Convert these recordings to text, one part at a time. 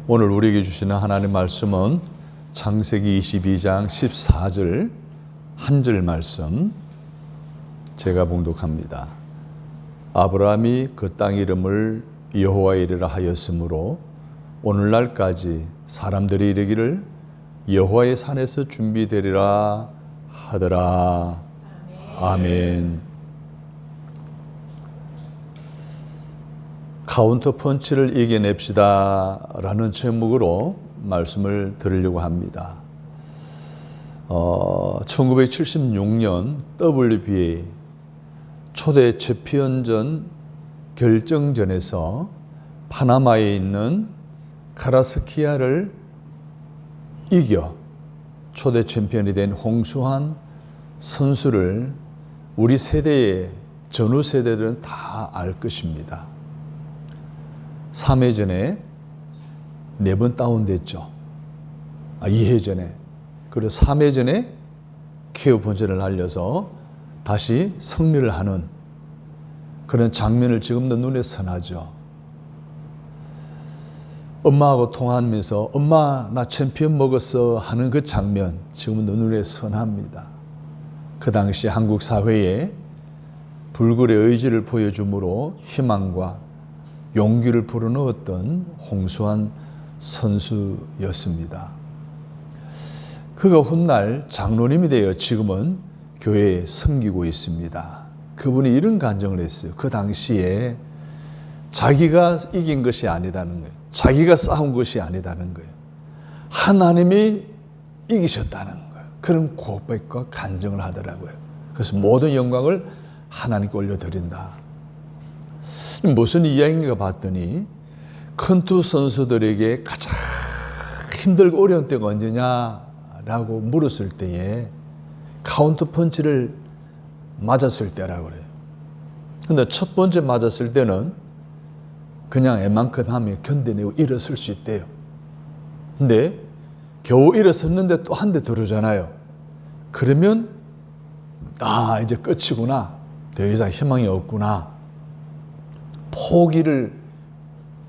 오늘 우리에게 주시는 하나님의 말씀은 창세기 22장 14절 한 절 말씀 제가 봉독합니다. 아브라함이 그 땅 이름을 여호와 이르라 하였으므로 오늘날까지 사람들이 이르기를 여호와의 산에서 준비되리라 하더라. 아멘. 카운터 펀치를 이겨냅시다 라는 제목으로 말씀을 드리려고 합니다. 1976년 WBA 초대 챔피언전 결정전에서 파나마에 있는 카라스키아를 이겨 초대 챔피언이 된 홍수환 선수를 우리 세대의 전후 세대들은 다 알 것입니다. 3회전에 4번 다운됐죠. 2회전에. 그리고 3회전에 KO 펀치를 날려서 다시 승리를 하는 그런 장면을 지금도 눈에 선하죠. 엄마하고 통화하면서 엄마 나 챔피언 먹었어 하는 그 장면 지금도 눈에 선합니다. 그 당시 한국 사회에 불굴의 의지를 보여주므로 희망과 용기를 불어넣었던 홍수환 선수였습니다. 그가 훗날 장로님이 되어 지금은 교회에 섬기고 있습니다. 그분이 이런 간증을 했어요. 그 당시에 자기가 이긴 것이 아니다는 거예요. 자기가 싸운 것이 아니다는 거예요. 하나님이 이기셨다는 거예요. 그런 고백과 간증을 하더라고요. 그래서 모든 영광을 하나님께 올려드린다. 무슨 이야기인가 봤더니 큰 두 선수들에게 가장 힘들고 어려운 때가 언제냐라고 물었을 때에 카운터 펀치를 맞았을 때라고 그래요. 근데 첫 번째 맞았을 때는 그냥 웬만큼 하면 견뎌내고 일어설 수 있대요. 근데 겨우 일어섰는데 또 한 대 들어오잖아요. 그러면 이제 끝이구나. 더 이상 희망이 없구나. 포기를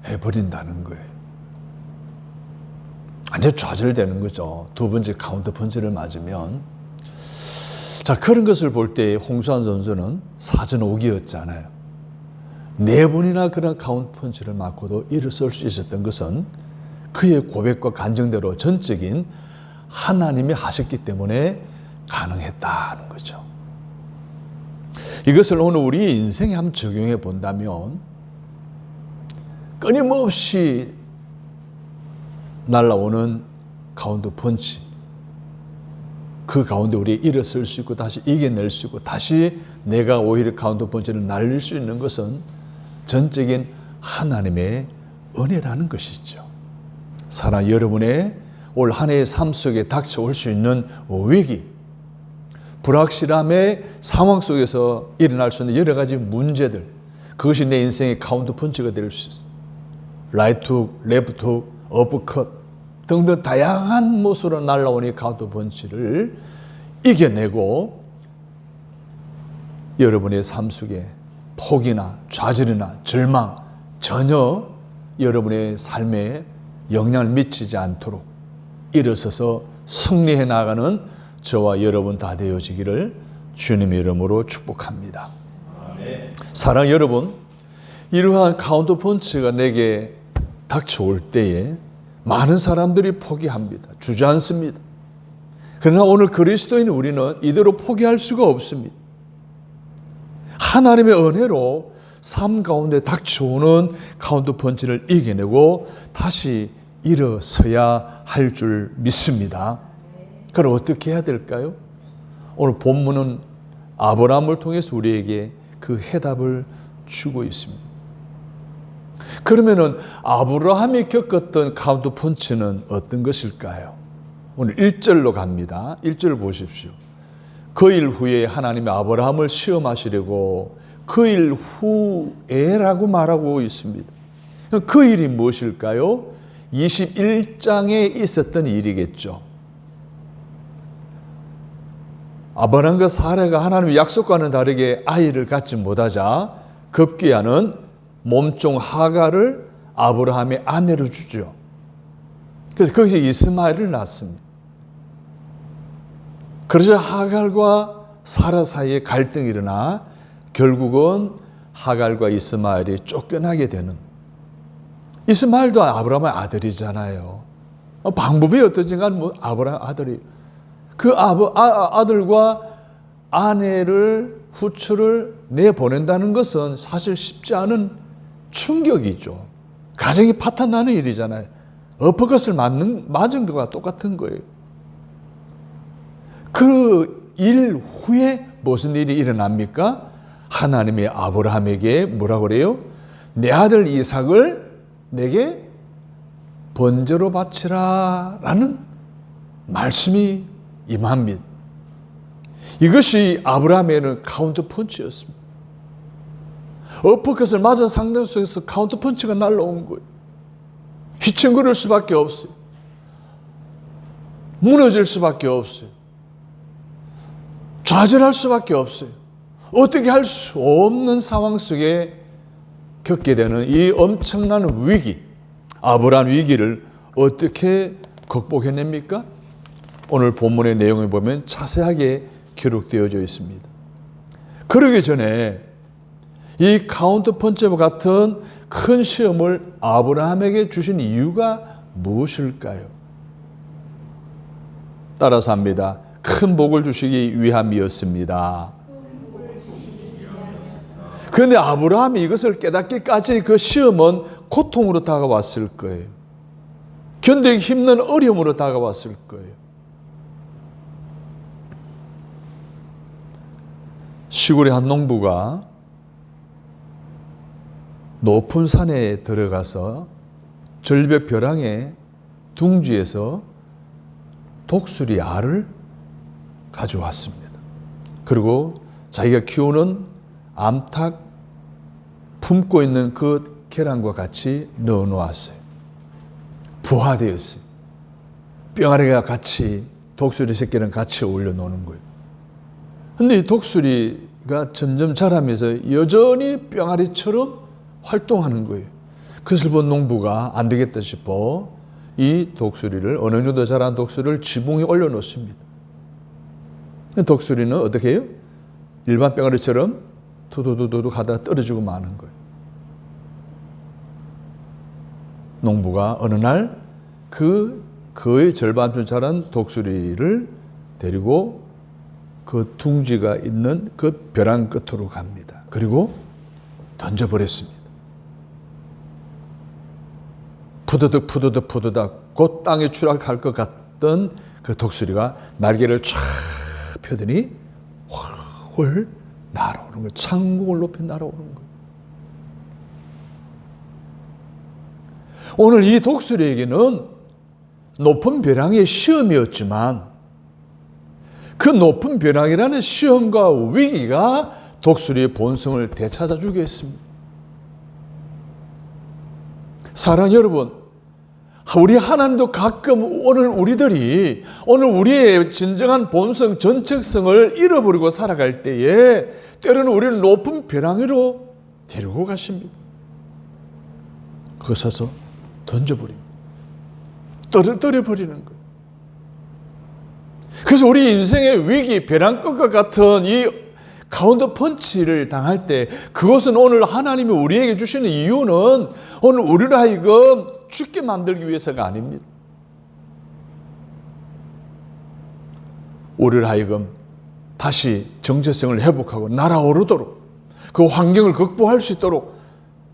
해버린다는 거예요. 완전 좌절되는 거죠. 두 번째 카운터 펀치를 맞으면. 자, 그런 것을 볼 때 홍수환 선수는 사전 5기였잖아요. 4번이나 그런 카운터 펀치를 맞고도 일어설 수 있었던 것은 그의 고백과 간증대로 전적인 하나님이 하셨기 때문에 가능했다는 거죠. 이것을 오늘 우리 인생에 한번 적용해 본다면 끊임없이 날아오는 카운터 펀치, 그 가운데 우리 일어설 수 있고 다시 이겨낼 수 있고 다시 내가 오히려 카운터 펀치를 날릴 수 있는 것은 전적인 하나님의 은혜라는 것이죠. 사랑 여러분의 올 한 해의 삶 속에 닥쳐올 수 있는 위기, 불확실함의 상황 속에서 일어날 수 있는 여러 가지 문제들, 그것이 내 인생의 카운터 펀치가 될 수 있어요. 라이트 훅, 레프트 훅, 어퍼컷 등등 다양한 모습으로 날아오는 카운터 펀치를 이겨내고 여러분의 삶 속에 포기나 좌절이나 절망 전혀 여러분의 삶에 영향을 미치지 않도록 일어서서 승리해 나가는 저와 여러분 다 되어지기를 주님의 이름으로 축복합니다. 아멘. 사랑 여러분, 이러한 카운터 펀치가 내게 닥쳐올 때에 많은 사람들이 포기합니다. 주저앉습니다. 그러나 오늘 그리스도인 우리는 이대로 포기할 수가 없습니다. 하나님의 은혜로 삶 가운데 닥쳐오는 카운터 펀치를 이겨내고 다시 일어서야 할 줄 믿습니다. 그럼 어떻게 해야 될까요? 오늘 본문은 아브라함을 통해서 우리에게 그 해답을 주고 있습니다. 그러면은 아브라함이 겪었던 카운터 펀치는 어떤 것일까요? 오늘 1절로 갑니다. 1절 보십시오. 그 일 후에 하나님이 아브라함을 시험하시려고 그 일 후에라고 말하고 있습니다. 그 일이 무엇일까요? 21장에 있었던 일이겠죠. 아브라함과 사라가 하나님의 약속과는 다르게 아이를 갖지 못하자 급기야는 몸종 하갈을 아브라함의 아내로 주죠. 그래서 거기서 이스마엘을 낳습니다. 그러자 하갈과 사라 사이에 갈등이 일어나 결국은 하갈과 이스마엘이 쫓겨나게 되는, 이스마엘도 아브라함의 아들이잖아요. 방법이 어떠진가 뭐 아브라함 아들이, 그 아들과 아내를 후추를 내보낸다는 것은 사실 쉽지 않은 충격이죠. 가정이 파탄나는 일이잖아요. 어퍼컷을 맞은 것과 똑같은 거예요. 그 일 후에 무슨 일이 일어납니까? 하나님이 아브라함에게 뭐라고 그래요? 내 아들 이삭을 내게 번제로 바치라 라는 말씀이 임합니다. 이것이 아브라함에는 카운터 펀치였습니다. 어퍼컷을 맞은 상대 속에서 카운터 펀치가 날라온 거예요. 휘청거릴 수밖에 없어요. 무너질 수밖에 없어요. 좌절할 수밖에 없어요. 어떻게 할 수 없는 상황 속에 겪게 되는 이 엄청난 위기, 아브라함 위기를 어떻게 극복해냅니까? 오늘 본문의 내용을 보면 자세하게 기록되어져 있습니다. 그러기 전에 이 카운터 펀치와 같은 큰 시험을 아브라함에게 주신 이유가 무엇일까요? 따라서 합니다. 큰 복을 주시기 위함이었습니다. 그런데 아브라함이 이것을 깨닫기까지 그 시험은 고통으로 다가왔을 거예요. 견디기 힘든 어려움으로 다가왔을 거예요. 시골의 한 농부가 높은 산에 들어가서 절벽 벼랑의 둥지에서 독수리 알을 가져왔습니다. 그리고 자기가 키우는 암탉 품고 있는 그 계란과 같이 넣어 놓았어요. 부화되었어요. 뿅아리가 같이, 독수리 새끼랑 같이 어울려 노는 거예요. 근데 이 독수리가 점점 자라면서 여전히 뿅아리처럼 활동하는 거예요. 그것을 본 농부가 안 되겠다 싶어 이 독수리를, 어느 정도 자란 독수리를 지붕에 올려놓습니다. 독수리는 어떻게 해요? 일반 뿅아리처럼 두두두두 가다가 떨어지고 마는 거예요. 농부가 어느 날 그 거의 절반쯤 자란 독수리를 데리고 그 둥지가 있는 그 벼랑 끝으로 갑니다. 그리고 던져버렸습니다. 푸드득 푸드득 푸드득 곧 땅에 추락할 것 같던 그 독수리가 날개를 쫙 펴더니 훨훨 날아오는 거예요. 창공을 높이 날아오는 거예요. 오늘 이 독수리에게는 높은 벼랑의 시험이었지만 그 높은 벼랑이라는 시험과 위기가 독수리의 본성을 되찾아주게 했습니다. 사랑하는 여러분, 우리 하나님도 가끔 오늘 우리의 진정한 본성, 전책성을 잃어버리고 살아갈 때에 때로는 우리를 높은 벼랑 위로 데리고 가십니다. 그것에서 던져버립니다. 떨어버리는 거예요. 그래서 우리 인생의 위기, 벼랑 끝과 같은 이 카운터 펀치를 당할 때 그것은 오늘 하나님이 우리에게 주시는 이유는 오늘 우리를 하여금 죽게 만들기 위해서가 아닙니다. 우리를 하여금 다시 정체성을 회복하고 날아오르도록, 그 환경을 극복할 수 있도록,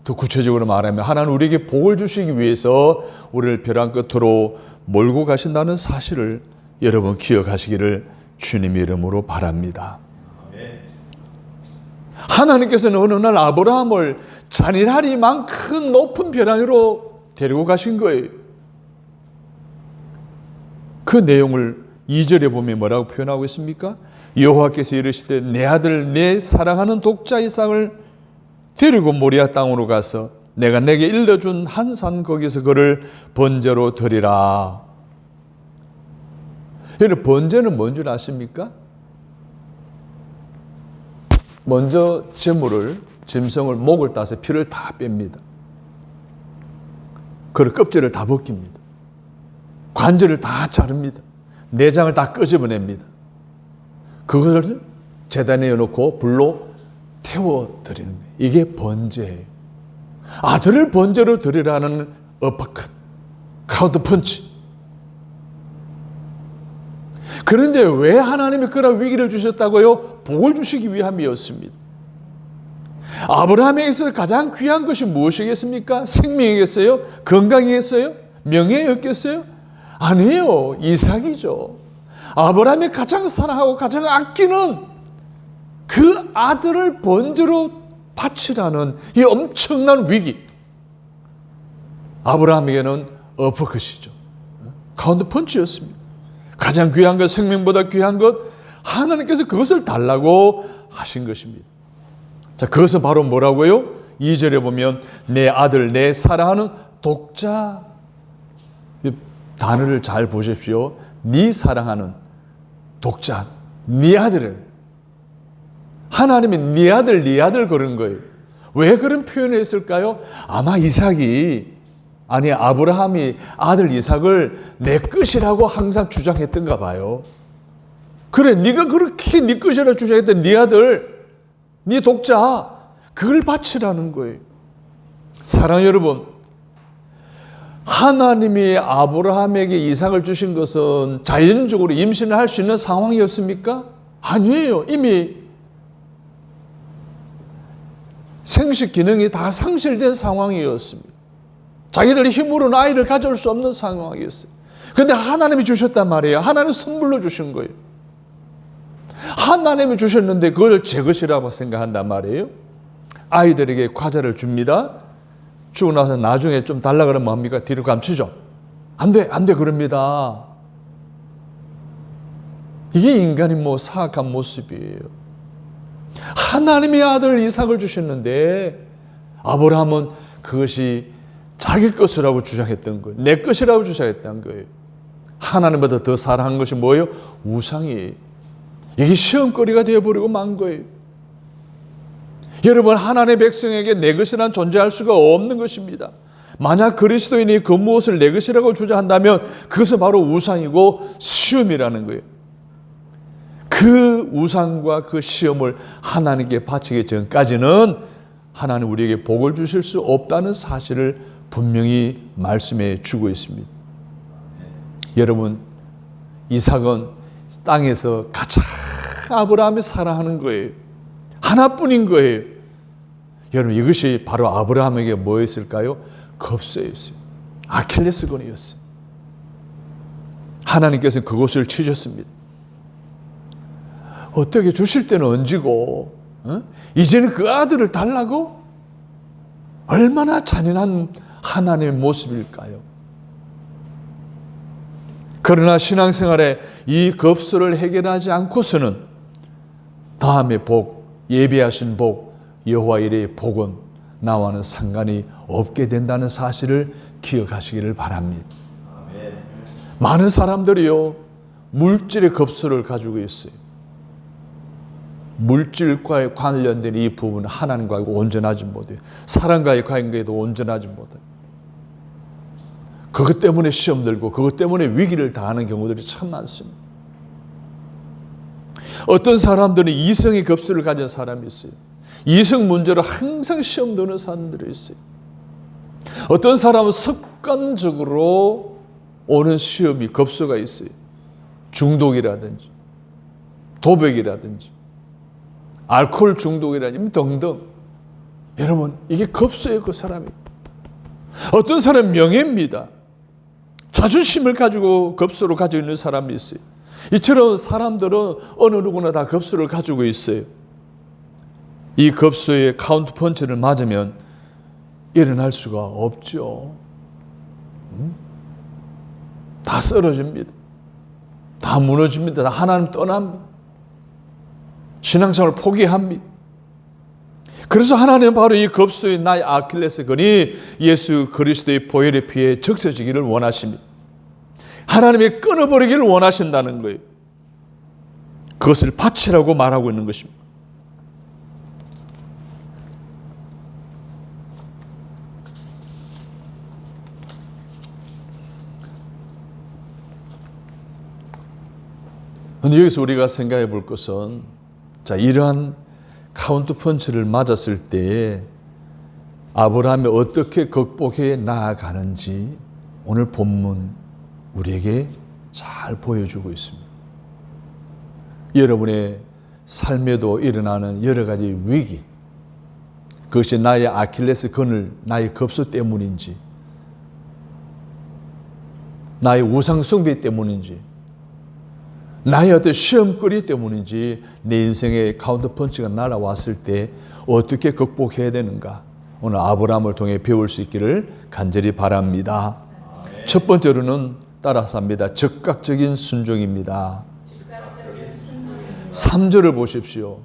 더 구체적으로 말하면 하나님 우리에게 복을 주시기 위해서 우리를 벼랑 끝으로 몰고 가신다는 사실을 여러분 기억하시기를 주님의 이름으로 바랍니다. 하나님께서는 어느 날 아브라함을 잔인하리만큼 높은 벼랑 위로 데리고 가신 거예요. 그 내용을 2절에 보면 뭐라고 표현하고 있습니까? 여호와께서 이르시되 내 아들 내 사랑하는 독자 이삭을 데리고 모리아 땅으로 가서 내가 내게 일러준 한 산 거기서 그를 번제로 드리라. 여러분, 번제는 뭔 줄 아십니까? 먼저 짐승을 목을 따서 피를 다 뺍니다. 그리고 껍질을 다 벗깁니다. 관절을 다 자릅니다. 내장을 다 끄집어냅니다. 그것을 제단에 넣고 불로 태워드리는 거예요. 이게 번제예요. 아들을 번제로 드리라는 어퍼컷, 카운터펀치. 그런데 왜 하나님이 그런 위기를 주셨다고요? 복을 주시기 위함이었습니다. 아브라함에게서 가장 귀한 것이 무엇이겠습니까? 생명이겠어요? 건강이겠어요? 명예였겠어요? 아니에요. 이삭이죠. 아브라함이 가장 사랑하고 가장 아끼는 그 아들을 번제로 바치라는 이 엄청난 위기. 아브라함에게는 어퍼컷이죠. 카운터펀치였습니다. 가장 귀한 것, 생명보다 귀한 것, 하나님께서 그것을 달라고 하신 것입니다. 자, 그것은 바로 뭐라고요? 2절에 보면 내 아들, 내 사랑하는 독자. 이 단어를 잘 보십시오. 네 사랑하는 독자, 네 아들을. 하나님이 네 아들 그런 거예요. 왜 그런 표현을 했을까요? 아마 아브라함이 아들 이삭을 내 것이라고 항상 주장했던가 봐요. 그래, 네가 그렇게 네 것이라고 주장했던 네 아들, 네 독자, 그걸 바치라는 거예요. 사랑하는 여러분, 하나님이 아브라함에게 이삭을 주신 것은 자연적으로 임신을 할 수 있는 상황이었습니까? 아니에요. 이미 생식 기능이 다 상실된 상황이었습니다. 자기들의 힘으로는 아이를 가져올 수 없는 상황이었어요. 그런데 하나님이 주셨단 말이에요. 하나님 선물로 주신 거예요. 하나님이 주셨는데 그걸 제 것이라고 생각한단 말이에요. 아이들에게 과자를 줍니다. 주고 나서 나중에 좀 달라 그러면 뭡니까? 뒤로 감추죠. 안 돼 그럽니다. 이게 인간의 사악한 모습이에요. 하나님이 아들 이삭을 주셨는데 아브라함은 그것이 자기 것이라고 주장했던 거예요. 내 것이라고 주장했던 거예요. 하나님보다 더 사랑한 것이 뭐예요? 우상이에요. 이게 시험거리가 되어버리고 만 거예요. 여러분, 하나님의 백성에게 내 것이란 존재할 수가 없는 것입니다. 만약 그리스도인이 그 무엇을 내 것이라고 주장한다면 그것은 바로 우상이고 시험이라는 거예요. 그 우상과 그 시험을 하나님께 바치기 전까지는 하나님 우리에게 복을 주실 수 없다는 사실을 분명히 말씀해 주고 있습니다. 여러분, 이삭은 땅에서 가장 아브라함이 사랑하는 거예요. 하나뿐인 거예요. 여러분, 이것이 바로 아브라함에게 뭐였을까요? 겁쇠였어요. 아킬레스건이었어요. 하나님께서 그것을 치셨습니다. 어떻게 주실 때는 얹고 이제는 그 아들을 달라고? 얼마나 잔인한 하나님의 모습일까요? 그러나 신앙생활에 이 겁수를 해결하지 않고서는 다음의 복, 예비하신 복, 여호와 이레의 복은 나와는 상관이 없게 된다는 사실을 기억하시기를 바랍니다. 아멘. 많은 사람들이요, 물질의 겁수를 가지고 있어요. 물질과 관련된 이 부분은 하나님과 온전하지 못해요. 사람과의 관계에도 온전하지 못해요. 그것 때문에 시험 들고 그것 때문에 위기를 당하는 경우들이 참 많습니다. 어떤 사람들은 이성의 겁수를 가진 사람이 있어요. 이성 문제로 항상 시험 드는 사람들이 있어요. 어떤 사람은 습관적으로 오는 시험이 겁수가 있어요. 중독이라든지 도백이라든지 알코올 중독이라든지 등등. 여러분, 이게 겁수예요. 그 사람이. 어떤 사람은 명예입니다. 자존심을 가지고 겁수를 가지고 있는 사람이 있어요. 이처럼 사람들은 어느 누구나 다 겁수를 가지고 있어요. 이 겁수의 카운트 펀치를 맞으면 일어날 수가 없죠. 다 쓰러집니다. 다 무너집니다. 다 하나님 떠납니다. 신앙생활을 포기합니다. 그래서 하나님은 바로 이 겁수의 나의 아킬레스건이 예수 그리스도의 보혈의 피에 적셔지기를 원하십니다. 하나님이 끊어버리기를 원하신다는 거예요. 그것을 바치라고 말하고 있는 것입니다. 근데 여기서 우리가 생각해 볼 것은, 자, 이러한 카운트 펀치를 맞았을 때에 아브라함이 어떻게 극복해 나아가는지 오늘 본문 우리에게 잘 보여주고 있습니다. 여러분의 삶에도 일어나는 여러 가지 위기, 그것이 나의 아킬레스 건을 나의 겁수 때문인지, 나의 우상숭배 때문인지, 나의 어떤 시험거리 때문인지 내 인생에 카운터펀치가 날아왔을 때 어떻게 극복해야 되는가, 오늘 아브라함을 통해 배울 수 있기를 간절히 바랍니다. 첫 번째로는 따라서 합니다. 즉각적인 순종입니다. 3절을 보십시오.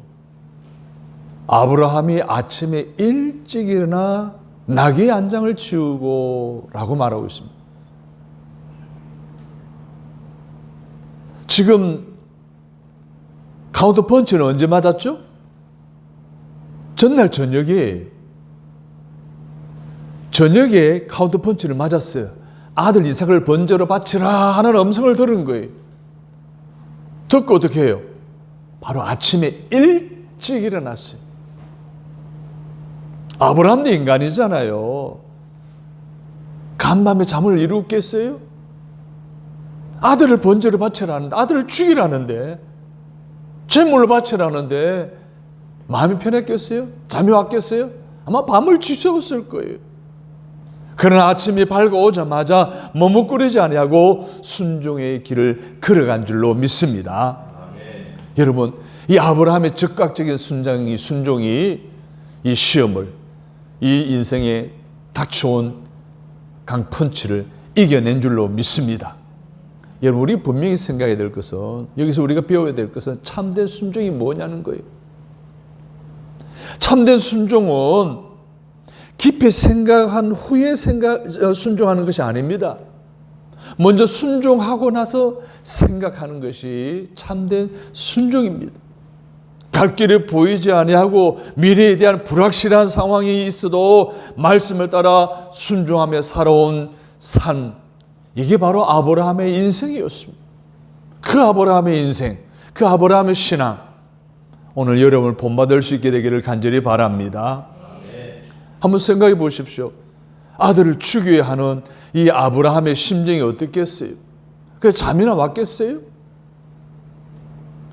아브라함이 아침에 일찍 일어나 나귀의 안장을 치우고 라고 말하고 있습니다. 지금 카운터 펀치는 언제 맞았죠? 전날 저녁에 카운터 펀치를 맞았어요. 아들 이삭을 번제로 바치라 하는 음성을 들은 거예요. 듣고 어떻게 해요? 바로 아침에 일찍 일어났어요. 아브라함도 인간이잖아요. 간밤에 잠을 이루겠어요? 아들을 번제로 바치라는데, 아들을 죽이라는데, 제물로 바치라는데 마음이 편했겠어요? 잠이 왔겠어요? 아마 밤을 지새웠을 거예요. 그러나 아침이 밝아오자마자 머뭇거리지 아니하고 순종의 길을 걸어간 줄로 믿습니다. 여러분, 이 아브라함의 즉각적인 순종이 이 시험을, 이 인생에 닥쳐온 강펀치를 이겨낸 줄로 믿습니다. 여러분, 우리 분명히 생각해야 될 것은, 여기서 우리가 배워야 될 것은 참된 순종이 뭐냐는 거예요. 참된 순종은 깊이 생각한 후에 순종하는 것이 아닙니다. 먼저 순종하고 나서 생각하는 것이 참된 순종입니다. 갈 길이 보이지 아니하고 미래에 대한 불확실한 상황이 있어도 말씀을 따라 순종하며 살아온 삶, 이게 바로 아브라함의 인생이었습니다. 그 아브라함의 인생, 그 아브라함의 신앙, 오늘 여러분을 본받을 수 있게 되기를 간절히 바랍니다. 한번 생각해 보십시오. 아들을 죽여야 하는 이 아브라함의 심정이 어떻겠어요? 그 잠이나 왔겠어요?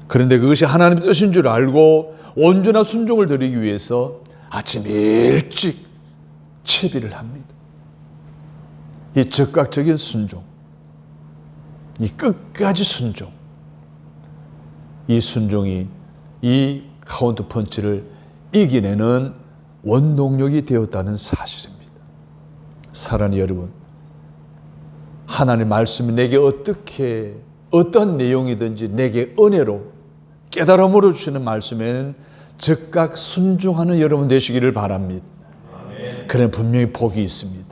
그런데 그것이 하나님의 뜻인 줄 알고 온전한 순종을 드리기 위해서 아침 일찍 채비를 합니다. 이 즉각적인 순종, 이 끝까지 순종, 이 순종이 이 카운터 펀치를 이겨내는 원동력이 되었다는 사실입니다. 사랑하는 여러분, 하나님의 말씀이 내게 어떤 내용이든지 내게 은혜로 깨달음으로 주시는 말씀에는 즉각 순종하는 여러분 되시기를 바랍니다. 그런 분명히 복이 있습니다.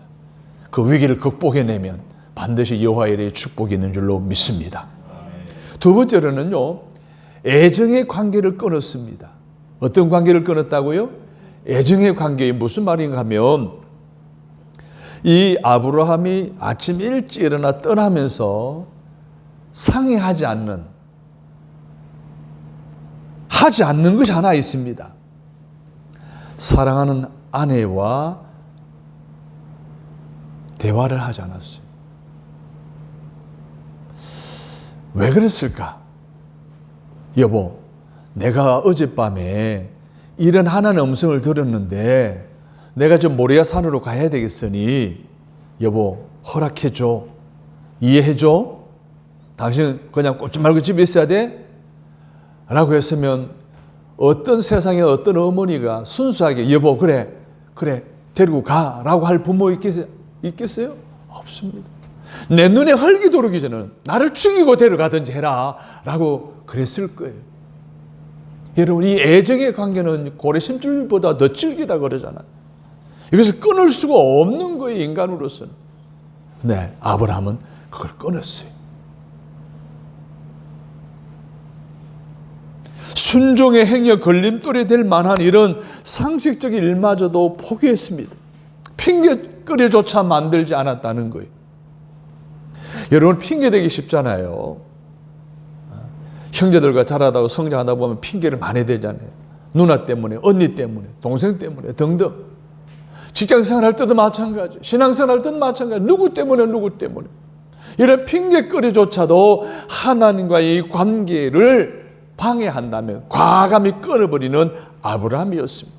그 위기를 극복해내면 반드시 여호와의 일에 축복이 있는 줄로 믿습니다. 두 번째로는요, 애정의 관계를 끊었습니다. 어떤 관계를 끊었다고요? 애정의 관계에 무슨 말인가 하면, 이 아브라함이 아침 일찍 일어나 떠나면서 상의하지 않는 것이 하나 있습니다. 사랑하는 아내와 대화를 하지 않았어요. 왜 그랬을까? 여보, 내가 어젯밤에 이런 하나님 음성을 들었는데 내가 좀 모리아 산으로 가야 되겠으니 여보 허락해줘, 이해해줘, 당신 그냥 꼼짝 말고 집에 있어야 돼? 라고 했으면 어떤 세상에 어떤 어머니가 순수하게 여보 그래 데리고 가라고 할 부모 있겠어요? 없습니다. 내 눈에 흙이 들어오기 전에는 나를 죽이고 데려가든지 해라 라고 그랬을 거예요. 여러분, 이 애정의 관계는 고래 심줄보다 더 질기다 그러잖아요. 여기서 끊을 수가 없는 거예요, 인간으로서는. 네, 아브라함은 그걸 끊었어요. 순종의 행위에 걸림돌이 될 만한 이런 상식적인 일마저도 포기했습니다. 핑계거리조차 만들지 않았다는 거예요. 여러분, 핑계대기 쉽잖아요. 형제들과 자라다가 성장하다 보면 핑계를 많이 대잖아요. 누나 때문에, 언니 때문에, 동생 때문에 등등. 직장생활 할 때도 마찬가지, 신앙생활 할 때도 마찬가지. 누구 때문에. 이런 핑계거리조차도 하나님과의 관계를 방해한다면 과감히 끊어버리는 아브라함이었습니다.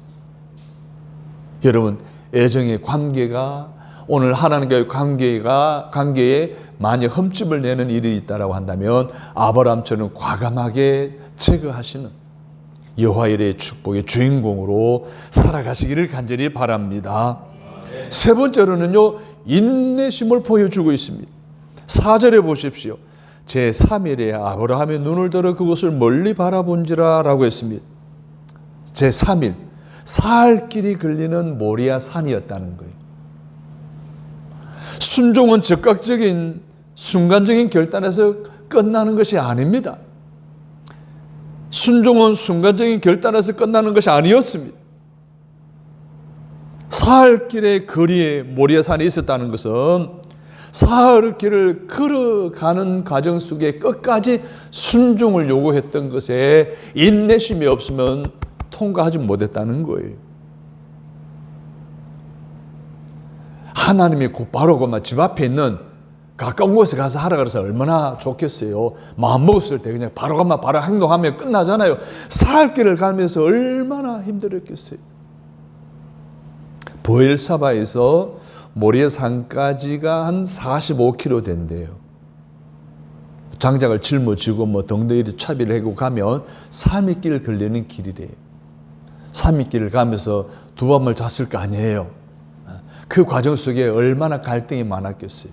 여러분, 애정의 관계가 오늘 하나님과의 관계에 만약 흠집을 내는 일이 있다고 한다면 아브라함처럼 과감하게 제거하시는 여호와 이레의 축복의 주인공으로 살아가시기를 간절히 바랍니다. 세 번째로는요, 인내심을 보여주고 있습니다. 4절에 보십시오. 제3일에 아브라함의 눈을 들어 그것을 멀리 바라본지라 라고 했습니다. 제3일, 살 길이 걸리는 모리아 산이었다는 거예요. 순종은 즉각적인 순간적인 결단에서 끝나는 것이 아닙니다. 순종은 순간적인 결단에서 끝나는 것이 아니었습니다. 사흘 길의 거리에 모리아산이 있었다는 것은 사흘 길을 걸어가는 과정 속에 끝까지 순종을 요구했던 것에 인내심이 없으면 통과하지 못했다는 거예요. 하나님이 곧바로 집 앞에 있는 가까운 곳에 가서 하라 그래서 얼마나 좋겠어요. 마음 먹었을 때 그냥 바로 가면 바로 행동하면 끝나잖아요. 사흘 길을 가면서 얼마나 힘들었겠어요. 보엘사바에서 모리아산까지가 한 45km 된대요. 장작을 짊어지고 덩덩이를 차비를 하고 가면 3일 길 걸리는 길이래요. 3일 길을 가면서 두 밤을 잤을 거 아니에요. 그 과정 속에 얼마나 갈등이 많았겠어요.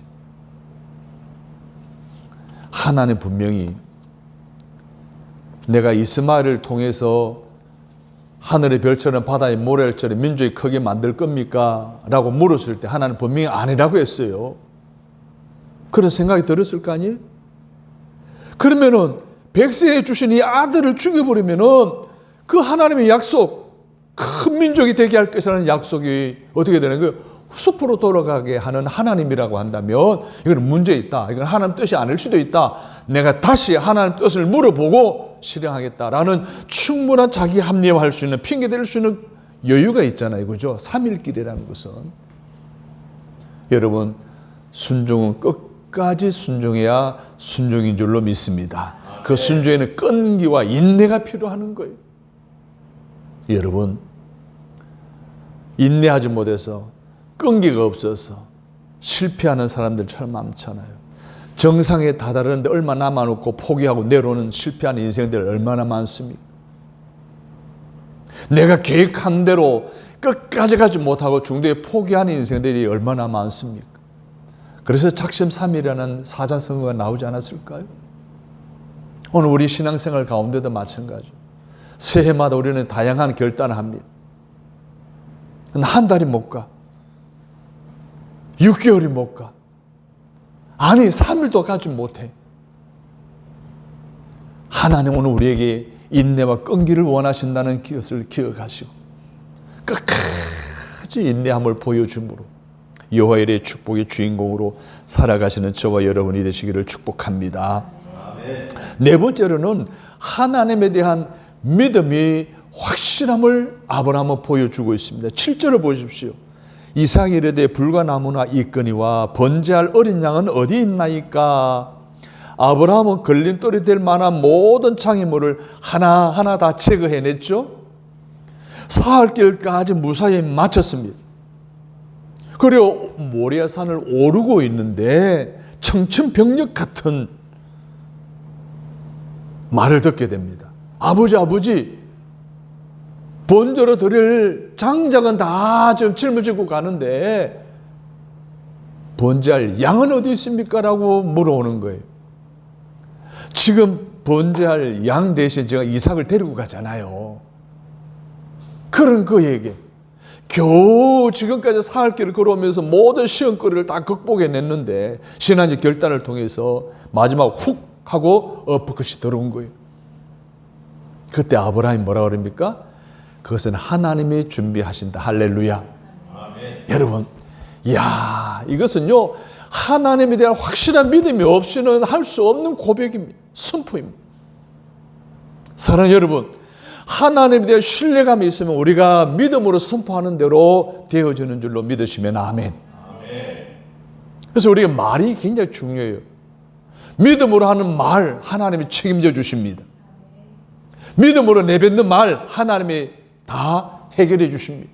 하나님 분명히 내가 이스마엘을 통해서 하늘의 별처럼 바다의 모래알처럼 민족이 크게 만들 겁니까? 라고 물었을 때 하나님 분명히 아니라고 했어요. 그런 생각이 들었을 거 아니에요? 그러면은 백세에 주신 이 아들을 죽여버리면은 그 하나님의 약속, 큰 민족이 되게 할 것이라는 약속이 어떻게 되는 거예요? 숲으로 돌아가게 하는 하나님이라고 한다면 이건 문제 있다. 이건 하나님 뜻이 아닐 수도 있다. 내가 다시 하나님 뜻을 물어보고 실행하겠다라는 충분한 자기 합리화할 수 있는, 핑계 댈 수 있는 여유가 있잖아요. 그죠? 3일길이라는 것은. 여러분, 순종은 끝까지 순종해야 순종인 줄로 믿습니다. 그 순종에는 끈기와 인내가 필요한 거예요. 여러분, 인내하지 못해서 끈기가 없어서 실패하는 사람들 참 많잖아요. 정상에 다다르는데 얼마 남아놓고 포기하고 내려오는 실패하는 인생들 얼마나 많습니까? 내가 계획한 대로 끝까지 가지 못하고 중도에 포기하는 인생들이 얼마나 많습니까? 그래서 작심삼일이라는 사자성어가 나오지 않았을까요? 오늘 우리 신앙생활 가운데도 마찬가지죠. 새해마다 우리는 다양한 결단을 합니다. 한 달이 못 가. 6개월이 못 가. 아니 3일도 가지 못해. 하나님 오늘 우리에게 인내와 끈기를 원하신다는 것을 기억하시고 끝까지 인내함을 보여줌으로 여호와 이레의 축복의 주인공으로 살아가시는 저와 여러분이 되시기를 축복합니다. 아멘. 네 번째로는 하나님에 대한 믿음이 확실함을 아브라함은 보여주고 있습니다. 7절을 보십시오. 이삭이 이르되 불과나무나 있거니와 번제할 어린 양은 어디 있나이까? 아브라함은 걸림돌이 될 만한 모든 장애물을 하나하나 다 제거해냈죠. 사흘길까지 무사히 마쳤습니다. 그리고 모리아산을 오르고 있는데 청천벽력 같은 말을 듣게 됩니다. 아버지 번제로 드릴 장작은 다 지금 짊어지고 가는데 번제할 양은 어디 있습니까? 라고 물어오는 거예요. 지금 번제할 양 대신 제가 이삭을 데리고 가잖아요. 그런 그에게 겨우 지금까지 사흘길을 걸어오면서 모든 시험거리를 다 극복해냈는데 신앙의 결단을 통해서 마지막 훅 하고 엎어컷이 들어온 거예요. 그때 아브라함이 뭐라 그럽니까? 그것은 하나님이 준비하신다. 할렐루야. 아멘. 여러분, 이야, 이것은요 하나님에 대한 확실한 믿음이 없이는 할 수 없는 고백입니다. 선포입니다. 사랑하는 여러분, 하나님에 대한 신뢰감이 있으면 우리가 믿음으로 선포하는 대로 되어지는 줄로 믿으시면 아멘. 그래서 우리가 말이 굉장히 중요해요. 믿음으로 하는 말 하나님이 책임져 주십니다. 믿음으로 내뱉는 말 하나님이 다 해결해 주십니다.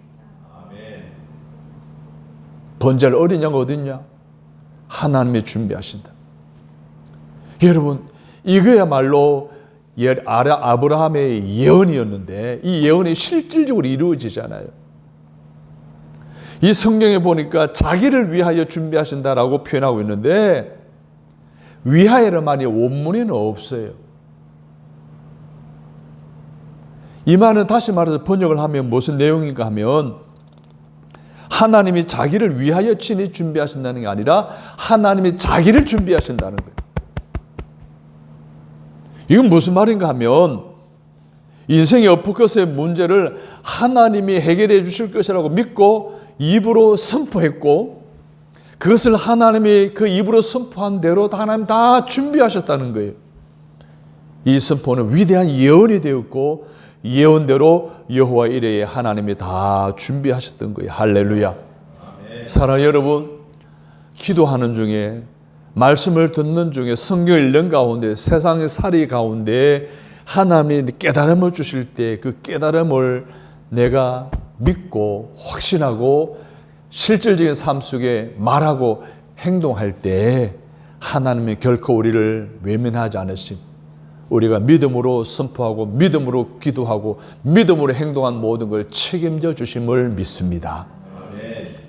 번제할 어린 양이 어딨냐? 하나님이 준비하신다. 여러분, 이거야말로 아브라함의 예언이었는데 이 예언이 실질적으로 이루어지잖아요. 이 성경에 보니까 자기를 위하여 준비하신다라고 표현하고 있는데 위하여는 말이 원문에는 없어요. 이 말은 다시 말해서 번역을 하면 무슨 내용인가 하면 하나님이 자기를 위하여 친히 준비하신다는 게 아니라 하나님이 자기를 준비하신다는 거예요. 이건 무슨 말인가 하면 인생의 엎어컷의 문제를 하나님이 해결해 주실 것이라고 믿고 입으로 선포했고 그것을 하나님이 그 입으로 선포한 대로 하나님 다 준비하셨다는 거예요. 이 선포는 위대한 예언이 되었고 예언대로 여호와 이레에 하나님이 다 준비하셨던 거예요. 할렐루야. 아멘. 사랑하는 여러분, 기도하는 중에 말씀을 듣는 중에 성경을 읽는 가운데 세상의 살이 가운데 하나님이 깨달음을 주실 때 그 깨달음을 내가 믿고 확신하고 실질적인 삶 속에 말하고 행동할 때 하나님이 결코 우리를 외면하지 않으심, 우리가 믿음으로 선포하고 믿음으로 기도하고 믿음으로 행동한 모든 걸 책임져 주심을 믿습니다.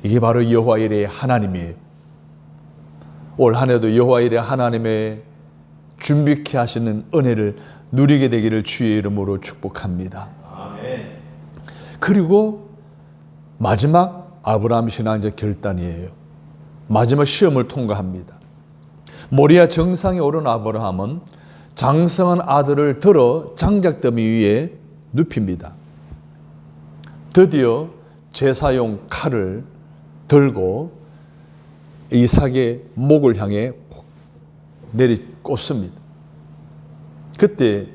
이게 바로 여호와 이레의 하나님이에요. 올 한 해도 여호와 이레 하나님의 준비케 하시는 은혜를 누리게 되기를 주의 이름으로 축복합니다. 아멘. 그리고 마지막 아브라함 신앙적 결단이에요. 마지막 시험을 통과합니다. 모리아 정상에 오른 아브라함은 장성한 아들을 들어 장작더미 위에 눕힙니다. 드디어 제사용 칼을 들고 이삭의 목을 향해 내리꽂습니다. 그때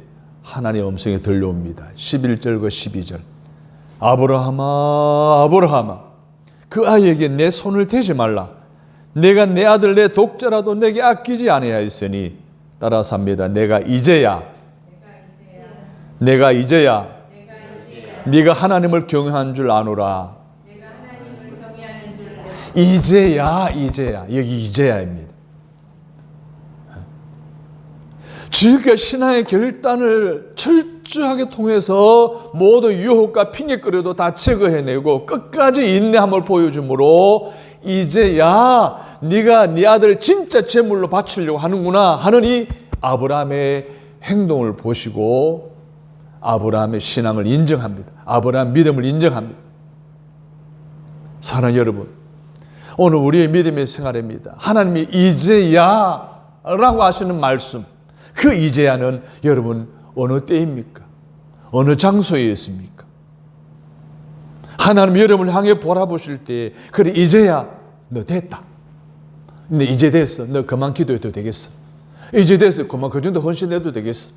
하나님의 음성이 들려옵니다. 11절과 12절. 아브라함아, 아브라함아, 그 아이에게 내 손을 대지 말라. 내가 내 아들 내 독자라도 내게 아끼지 아니하였으니, 따라서 합니다. 내가 이제야 네가 하나님을 경외한 줄 아노라. 이제야, 여기 이제야입니다. 지금까지 신앙의 결단을 철저하게 통해서 모든 유혹과 핑계거리도 다 제거해내고 끝까지 인내함을 보여주므로 이제야 네가 네 아들을 진짜 제물로 바치려고 하는구나 하는 이 아브라함의 행동을 보시고 아브라함의 신앙을 인정합니다. 아브라함 믿음을 인정합니다. 사랑하는 여러분, 오늘 우리의 믿음의 생활입니다. 하나님이 이제야 라고 하시는 말씀, 그 이제야는 여러분 어느 때입니까? 어느 장소에 있습니까? 하나님 여러분을 향해 바라보실 때 그래 이제야 너 됐다. 근데 이제 됐어. 너 그만 기도해도 되겠어. 이제 됐어. 그만 그 정도 헌신해도 되겠어.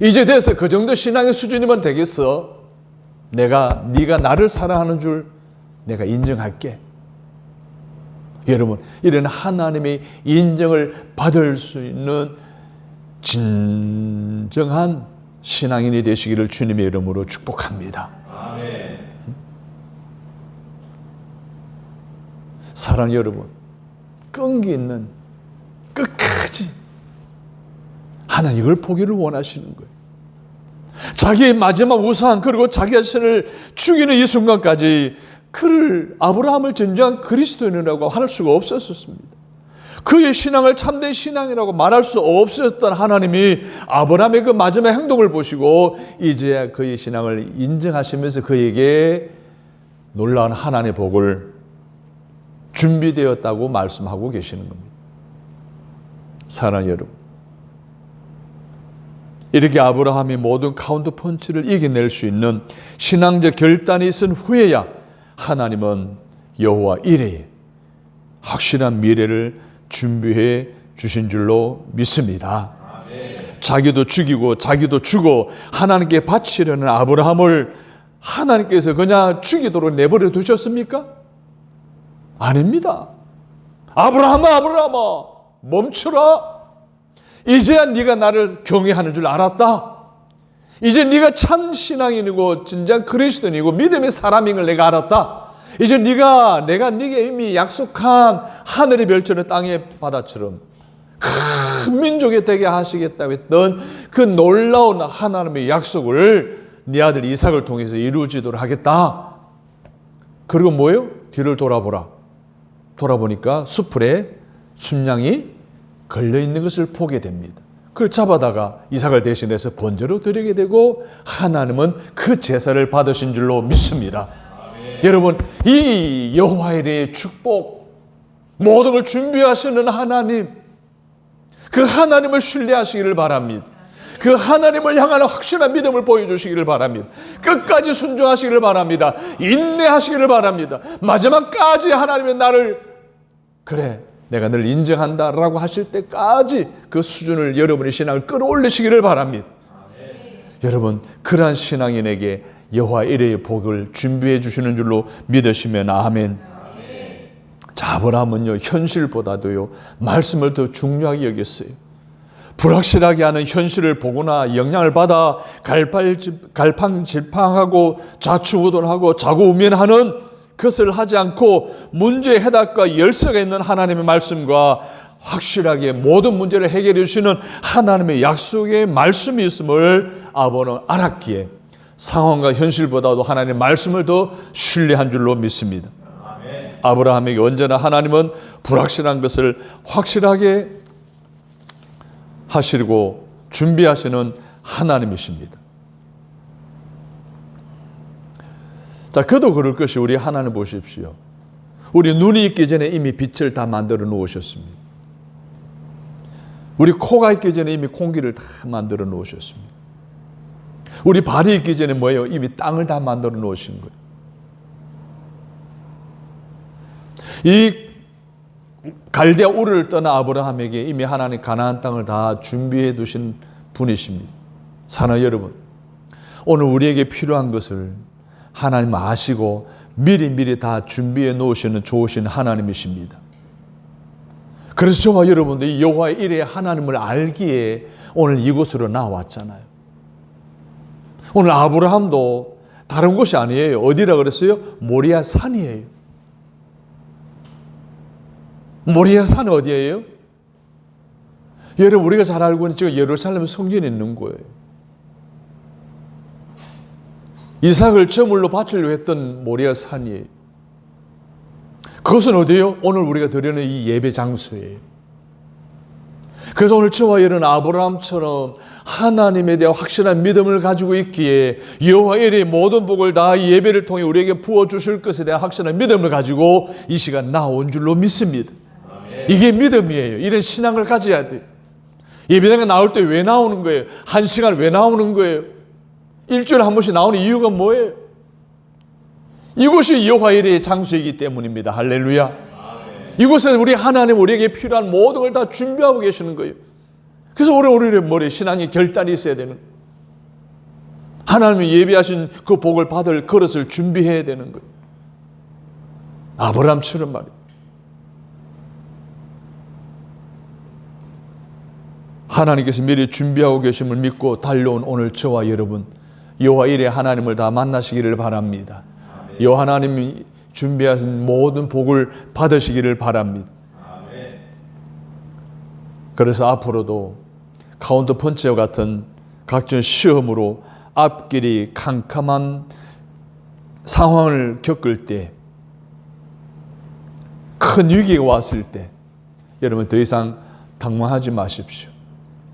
이제 됐어. 그 정도 신앙의 수준이면 되겠어. 네가 나를 사랑하는 줄 내가 인정할게. 여러분, 이런 하나님의 인정을 받을 수 있는 진정한 신앙인이 되시기를 주님의 이름으로 축복합니다. 아멘. 사랑하는 여러분, 끈기 있는 끝까지 하나님 이걸 보기를 원하시는 거예요. 자기의 마지막 우상 그리고 자기 자신을 죽이는 이 순간까지 그를 아브라함을 진정한 그리스도인이라고 할 수가 없었습니다. 그의 신앙을 참된 신앙이라고 말할 수 없었던 하나님이 아브라함의 그 마지막 행동을 보시고 이제야 그의 신앙을 인정하시면서 그에게 놀라운 하나님의 복을 준비되었다고 말씀하고 계시는 겁니다. 사랑하는 여러분, 이렇게 아브라함이 모든 카운터 펀치를 이겨낼 수 있는 신앙적 결단이 있은 후에야 하나님은 여호와 이레에 확실한 미래를 준비해 주신 줄로 믿습니다. 아멘. 자기도 죽이고 자기도 죽어 하나님께 바치려는 아브라함을 하나님께서 그냥 죽이도록 내버려 두셨습니까? 아닙니다. 아브라함아, 아브라함아, 멈추라. 이제야 네가 나를 경외하는 줄 알았다. 이제 네가 참 신앙인이고 진정 그리스도인이고 믿음의 사람인 걸 내가 알았다. 이제 내가 네게 이미 약속한 하늘의 별처럼 땅의 바다처럼 큰 민족이 되게 하시겠다고 했던 그 놀라운 하나님의 약속을 네 아들 이삭을 통해서 이루어지도록 하겠다. 그리고 뭐예요? 뒤를 돌아보니까 수풀에 순양이 걸려있는 것을 보게 됩니다. 그걸 잡아다가 이삭을 대신해서 번제로 드리게 되고 하나님은 그 제사를 받으신 줄로 믿습니다. 아멘. 여러분, 이 여호와의 일의 축복, 모든 걸 준비하시는 하나님, 그 하나님을 신뢰하시기를 바랍니다. 그 하나님을 향하는 확실한 믿음을 보여주시기를 바랍니다. 끝까지 순종하시기를 바랍니다. 인내하시기를 바랍니다. 마지막까지 하나님의 나를 그래 내가 늘 인정한다라고 하실 때까지 그 수준을 여러분의 신앙을 끌어올리시기를 바랍니다. 아멘. 여러분, 그러한 신앙인에게 여호와 이레의 복을 준비해 주시는 줄로 믿으시면 아멘. 아멘. 자, 아브라함은요, 현실보다도요 말씀을 더 중요하게 여겼어요. 불확실하게 하는 현실을 보거나 영향을 받아 갈팡질팡하고 좌충우돌하고 자고우면하는 그것을 하지 않고 문제의 해답과 열쇠가 있는 하나님의 말씀과 확실하게 모든 문제를 해결해 주시는 하나님의 약속의 말씀이 있음을 아버는 알았기에 상황과 현실보다도 하나님의 말씀을 더 신뢰한 줄로 믿습니다. 아멘. 아브라함에게 언제나 하나님은 불확실한 것을 확실하게 하시고 준비하시는 하나님이십니다. 자, 그도 그럴 것이 우리 하나님 보십시오. 우리 눈이 있기 전에 이미 빛을 다 만들어 놓으셨습니다. 우리 코가 있기 전에 이미 공기를 다 만들어 놓으셨습니다. 우리 발이 있기 전에 뭐예요? 이미 땅을 다 만들어 놓으신 거예요. 이 갈대아 우르를 떠나 아브라함에게 이미 하나님 가나안 땅을 다 준비해 두신 분이십니다. 사랑하는 여러분, 오늘 우리에게 필요한 것을 하나님 아시고 미리 다 준비해 놓으시는 좋으신 하나님이십니다. 그래서 저와 여러분들 이 여호와의 일의 하나님을 알기에 오늘 이곳으로 나왔잖아요. 오늘 아브라함도 다른 곳이 아니에요. 어디라 그랬어요? 모리아 산이에요. 모리아 산 어디예요? 여러분, 우리가 잘 알고 있는 지금 예루살렘 성전에 있는 거예요. 이삭을 제물로 바치려고 했던 모리아 산이에요. 그것은 어디예요? 오늘 우리가 드리는 이 예배 장소예요. 그래서 오늘 저와 여러분 아브라함처럼 하나님에 대한 확실한 믿음을 가지고 있기에 여호와 일의 모든 복을 다 이 예배를 통해 우리에게 부어주실 것에 대한 확실한 믿음을 가지고 이 시간 나온 줄로 믿습니다. 이게 믿음이에요. 이런 신앙을 가져야 돼요. 예배당에 나올 때 왜 나오는 거예요? 한 시간 왜 나오는 거예요? 일주일에 한 번씩 나오는 이유가 뭐예요? 이곳이 여호와 일의 장소이기 때문입니다. 할렐루야. 아멘. 이곳에 우리 하나님 우리에게 필요한 모든 걸 다 준비하고 계시는 거예요. 그래서 우리의 머리에 신앙의 결단이 있어야 되는 거예요. 하나님이 예비하신 그 복을 받을 그릇을 준비해야 되는 거예요. 아브라함처럼 말이에요. 하나님께서 미리 준비하고 계심을 믿고 달려온 오늘 저와 여러분, 여호와 일의 하나님을 다 만나시기를 바랍니다. 아멘. 여호와 하나님이 준비하신 모든 복을 받으시기를 바랍니다. 아멘. 그래서 앞으로도 카운터 펀치와 같은 각종 시험으로 앞길이 캄캄한 상황을 겪을 때, 큰 위기가 왔을 때 여러분 더 이상 당황하지 마십시오.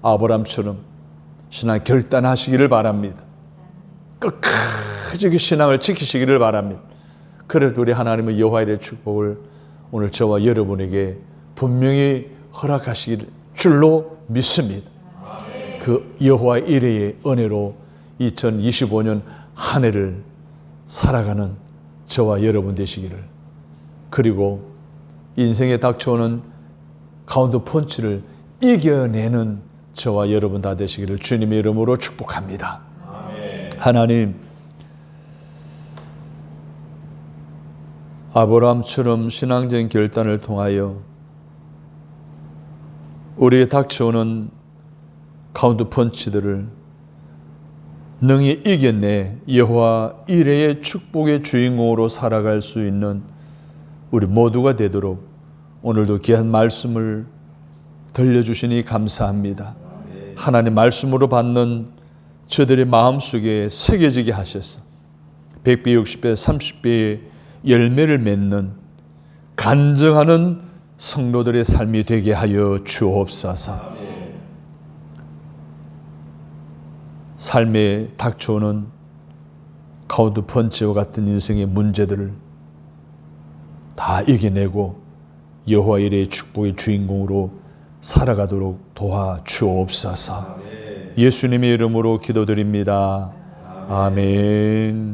아브라함처럼 신앙 결단하시기를 바랍니다. 끝까지 그 신앙을 지키시기를 바랍니다. 그래도 우리 하나님의 여호와의 축복을 오늘 저와 여러분에게 분명히 허락하시길 줄로 믿습니다. 그 여호와의 일의 은혜로 2025년 한 해를 살아가는 저와 여러분 되시기를, 그리고 인생에 닥쳐오는 카운터 펀치를 이겨내는 저와 여러분 다 되시기를 주님의 이름으로 축복합니다. 하나님, 아브라함처럼 신앙적인 결단을 통하여 우리에게 닥쳐오는 카운트 펀치들을 능히 이겨내 여호와 이레의 축복의 주인공으로 살아갈 수 있는 우리 모두가 되도록 오늘도 귀한 말씀을 들려주시니 감사합니다. 하나님 말씀으로 받는 저들의 마음속에 새겨지게 하셔서 100배, 60배, 30배의 열매를 맺는 간증하는 성도들의 삶이 되게 하여 주옵소서. 삶에 닥쳐오는 카운트 펀치와 같은 인생의 문제들을 다 이겨내고 여호와 이레의 축복의 주인공으로 살아가도록 도와주옵소서. 예수님의 이름으로 기도드립니다. 아멘.